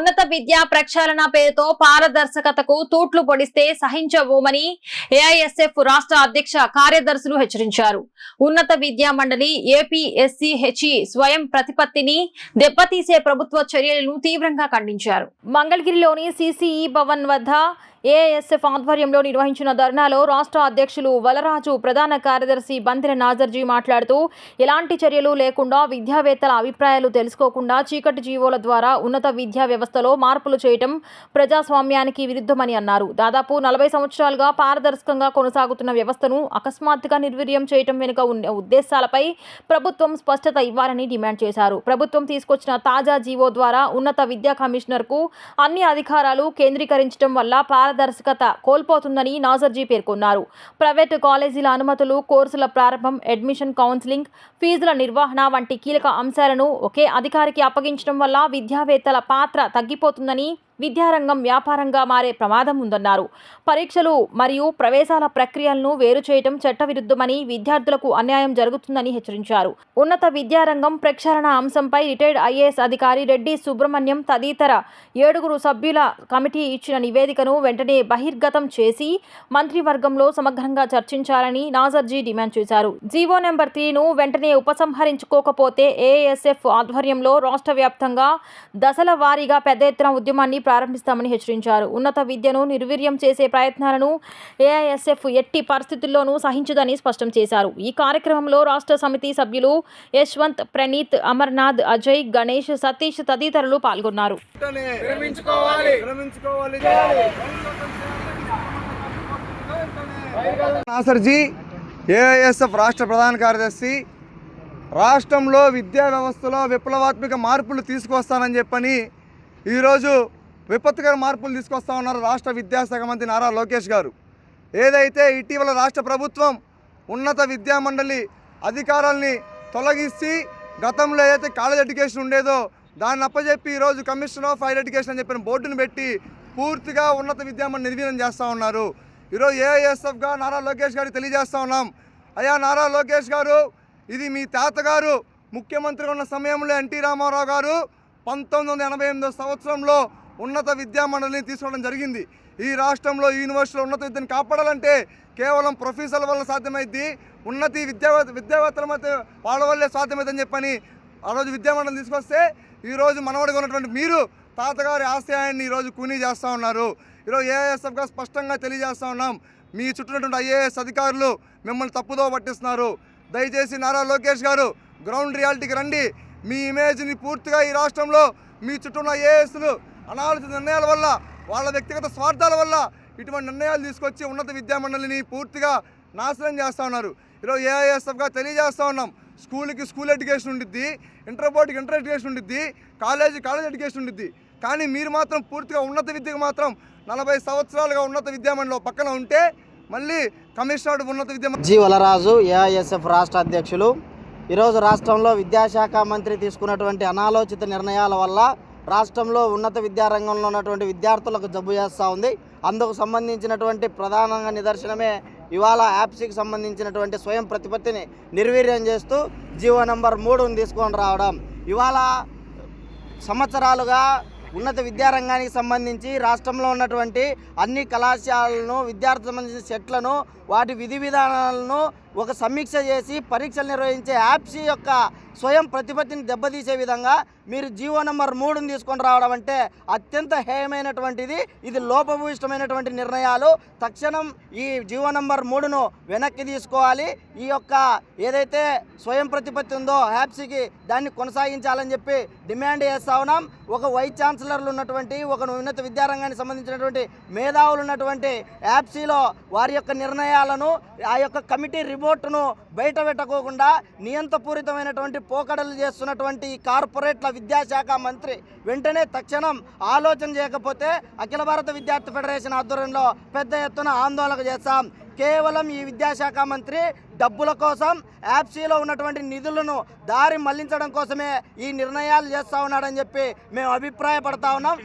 ఉన్నత విద్యా ప్రక్షాళన పేరుతో పారదర్శకతకు తూట్లు పొడిస్తే సహించబోమని ఏఐఎస్ఎఫ్ రాష్ట్ర అధ్యక్ష కార్యదర్శులు హెచ్చరించారు. ఉన్నత విద్యా మండలి ఏపీఎస్సీహెచ్ఈ స్వయం ప్రతిపత్తిని దెబ్బతీసే ప్రభుత్వ చర్యలను తీవ్రంగా ఖండించారు. మంగళగిరిలోని సిసిఈ భవన్ వద్ద ఏఐఎస్ఎఫ్ ఆధ్వర్యంలో నిర్వహించిన ధర్నాలో రాష్ట్ర అధ్యక్షులు వలరాజు, ప్రధాన కార్యదర్శి బంతిర నాజర్జీ మాట్లాడుతూ ఎలాంటి చర్యలు లేకుండా విద్యావేత్తల అభిప్రాయాలు తెలుసుకోకుండా చీకటి జీవోల ద్వారా ఉన్నత విద్యా వ్యవస్థలో మార్పులు చేయడం ప్రజాస్వామ్యానికి విరుద్ధమని అన్నారు. దాదాపు 40 సంవత్సరాలుగా పారదర్శకంగా కొనసాగుతున్న వ్యవస్థను అకస్మాత్తుగా నిర్వీర్యం చేయడం వెనుక ఉన్న ఉద్దేశాలపై ప్రభుత్వం స్పష్టత ఇవ్వాలని డిమాండ్ చేశారు. ప్రభుత్వం తీసుకొచ్చిన తాజా జీవో ద్వారా ఉన్నత విద్యా కమిషనర్కు అన్ని అధికారాలు కేంద్రీకరించడం వల్ల పారదర్శకత కోల్పోతుందని నాజర్జీ పేర్కొన్నారు. ప్రైవేటు కాలేజీల అనుమతులు, కోర్సుల ప్రారంభం, అడ్మిషన్, కౌన్సిలింగ్, ఫీజుల నిర్వహణ వంటి కీలక అంశాలను ఒకే అధికారికి అప్పగించడం వల్ల విద్యావేత్తల పాత్ర తగ్గిపోతుందని, విద్యారంగం వ్యాపారంగా మారే ప్రమాదం ఉందన్నారు. పరీక్షలు మరియు ప్రవేశాల ప్రక్రియలను వేరు చేయడం చట్టవిరుద్ధమని, విద్యార్థులకు అన్యాయం జరుగుతుందని హెచ్చరించారు. ఉన్నత విద్యారంగం ప్రక్షాళన అంశంపై రిటైర్డ్ ఐఏఎస్ అధికారి రెడ్డి సుబ్రహ్మణ్యం తదితర 7 సభ్యుల కమిటీ ఇచ్చిన నివేదికను వెంటనే బహిర్గతం చేసి మంత్రివర్గంలో సమగ్రంగా చర్చించాలని నాజర్జీ డిమాండ్ చేశారు. జీవో నెంబర్ 3ను వెంటనే ఉపసంహరించుకోకపోతే ఏఐఎస్ఎఫ్ ఆధ్వర్యంలో రాష్ట్ర వ్యాప్తంగా దశల వారీగా పెద్ద ఎత్తున ఉద్యమాన్ని ప్రారంభిస్తామని హెచ్చరించారు. ఉన్నత విద్యను నిర్వీర్యం చేసే ప్రయత్నాలను ఏఐఎస్ఎఫ్ ఎట్టి పరిస్థితుల్లోనూ సహించదని స్పష్టం చేశారు. ఈ కార్యక్రమంలో రాష్ట్ర సమితి సభ్యులు యశ్వంత్, ప్రణీత్, అమర్నాథ్, అజయ్, గణేష్, సతీష్ తదితరులు పాల్గొన్నారు. నాసర్జీ, ఏఐఎస్ఎఫ్ రాష్ట్ర ప్రధాన కార్యదర్శి, రాష్ట్రంలో విద్యా వ్యవస్థలో విప్లవాత్మక మార్పులు తీసుకొస్తానని చెప్పని ఈరోజు విపత్తుకర మార్పులు తీసుకొస్తా ఉన్నారు రాష్ట్ర విద్యాశాఖ మంత్రి నారా లోకేష్ గారు. ఏదైతే ఇటీవల రాష్ట్ర ప్రభుత్వం ఉన్నత విద్యా మండలి అధికారాలని తొలగించి గతంలో ఏదైతే కాలేజ్ ఎడ్యుకేషన్ ఉండేదో దాన్ని అప్పచెప్పి ఈరోజు కమిషన్ ఆఫ్ హైయర్ ఎడ్యుకేషన్ అని చెప్పిన బోర్డును పెట్టి పూర్తిగా ఉన్నత విద్యా మండలి నిర్వీర్యం చేస్తూ ఉన్నారు. ఈరోజు ఏఐఎస్ఎఫ్గా నారా లోకేష్ గారికి తెలియజేస్తూ ఉన్నాం. అయ్యా నారా లోకేష్ గారు, ఇది మీ తాతగారు ముఖ్యమంత్రిగా ఉన్న సమయంలో ఎన్టీ రామారావు గారు 1988 సంవత్సరంలో ఉన్నత విద్యా మండలిని తీసుకోవడం జరిగింది. ఈ రాష్ట్రంలో యూనివర్సిటీలో ఉన్నత విద్యను కాపాడాలంటే కేవలం ప్రొఫెసర్ల వల్ల సాధ్యమైంది, ఉన్నతి విద్యావేత్తల మధ్య వాళ్ళ వల్లే సాధ్యమైందని చెప్పని ఆ రోజు విద్యామండలి తీసుకొస్తే ఈరోజు మనవడిగా ఉన్నటువంటి మీరు తాతగారి ఆశయాన్ని ఈరోజు కూనీ చేస్తూ ఉన్నారు. ఈరోజు ఏఐఎస్ఎఫ్గా స్పష్టంగా తెలియజేస్తూ ఉన్నాం, మీ చుట్టూనటువంటి ఐఏఎస్ అధికారులు మిమ్మల్ని తప్పుదో పట్టిస్తున్నారు. దయచేసి నారా లోకేష్ గారు గ్రౌండ్ రియాలిటీకి రండి. మీ ఇమేజ్ని పూర్తిగా ఈ రాష్ట్రంలో మీ చుట్టూ ఉన్న ఐఏఎస్లు అనాలోచిత నిర్ణయాల వల్ల, వాళ్ళ వ్యక్తిగత స్వార్థాల వల్ల ఇటువంటి నిర్ణయాలు తీసుకొచ్చి ఉన్నత విద్యా మండలిని పూర్తిగా నాశనం చేస్తూ ఉన్నారు. ఈరోజు ఏఐఎస్ఎఫ్గా తెలియజేస్తూ ఉన్నాం, స్కూల్కి స్కూల్ ఎడ్యుకేషన్ ఉండిద్ది, ఇంటర్ బోర్డుకి ఇంటర్ ఎడ్యుకేషన్ ఉండిద్ది, కాలేజ్ ఎడ్యుకేషన్ ఉండిద్ది. కానీ మీరు మాత్రం పూర్తిగా ఉన్నత విద్యకు మాత్రం 40 సంవత్సరాలుగా ఉన్నత విద్యా మండలి పక్కన ఉంటే మళ్ళీ కమిషనర్ ఉన్నత విద్యా జి వలరాజు, ఏఐఎస్ఎఫ్ రాష్ట్ర అధ్యక్షులు. ఈరోజు రాష్ట్రంలో విద్యాశాఖ మంత్రి తీసుకున్నటువంటి అనాలోచిత నిర్ణయాల వల్ల రాష్ట్రంలో ఉన్నత విద్యారంగంలో ఉన్నటువంటి విద్యార్థులకు జబ్బు చేస్తూ ఉంది. అందుకు సంబంధించినటువంటి ప్రధానంగా నిదర్శనమే ఇవాళ యాప్సీకి సంబంధించినటువంటి స్వయం ప్రతిపత్తిని నిర్వీర్యం చేస్తూ జీవో నెంబర్ 3ను తీసుకొని రావడం. ఇవాళ సంవత్సరాలుగా ఉన్నత విద్యారంగానికి సంబంధించి రాష్ట్రంలో ఉన్నటువంటి అన్ని కళాశాలలను, విద్యార్థులకు సంబంధించిన సెట్లను, వాటి విధి విధానాలను ఒక సమీక్ష చేసి పరీక్షలు నిర్వహించే యాప్సీ యొక్క స్వయం ప్రతిపత్తిని దెబ్బతీసే విధంగా మీరు జీవో నెంబర్ 3ను తీసుకొని రావడం అంటే అత్యంత హేయమైనటువంటిది. ఇది లోపభూయిష్టమైనటువంటి నిర్ణయాలు. తక్షణం ఈ జీవో నెంబర్ 3ను వెనక్కి తీసుకోవాలి. ఈ యొక్క ఏదైతే స్వయం ప్రతిపత్తి ఉందో యాప్సీకి దాన్ని కొనసాగించాలని చెప్పి డిమాండ్ చేస్తా ఉన్నాం. ఒక వైస్ ఛాన్సలర్లు ఉన్నటువంటి, ఒక ఉన్నత విద్యారంగానికి సంబంధించినటువంటి మేధావులు ఉన్నటువంటి యాప్సీలో వారి యొక్క నిర్ణయాలను, ఆ యొక్క కమిటీ రిపోర్టును బయట పెట్టకోకుండా నియంతపూరితమైనటువంటి పోకడలు చేస్తున్నటువంటి కార్పొరేట్ల విద్యాశాఖ మంత్రి వెంటనే తక్షణం ఆలోచన చేయకపోతే అఖిల భారత విద్యార్థి ఫెడరేషన్ ఆధ్వర్యంలో పెద్ద ఎత్తున ఆందోళన చేస్తాం. కేవలం ఈ విద్యాశాఖ మంత్రి డబ్బుల కోసం, యాప్సీలో ఉన్నటువంటి నిధులను దారి మళ్లించడం కోసమే ఈ నిర్ణయాలు చేస్తూ ఉన్నాడని చెప్పి మేము అభిప్రాయపడతా ఉన్నాం.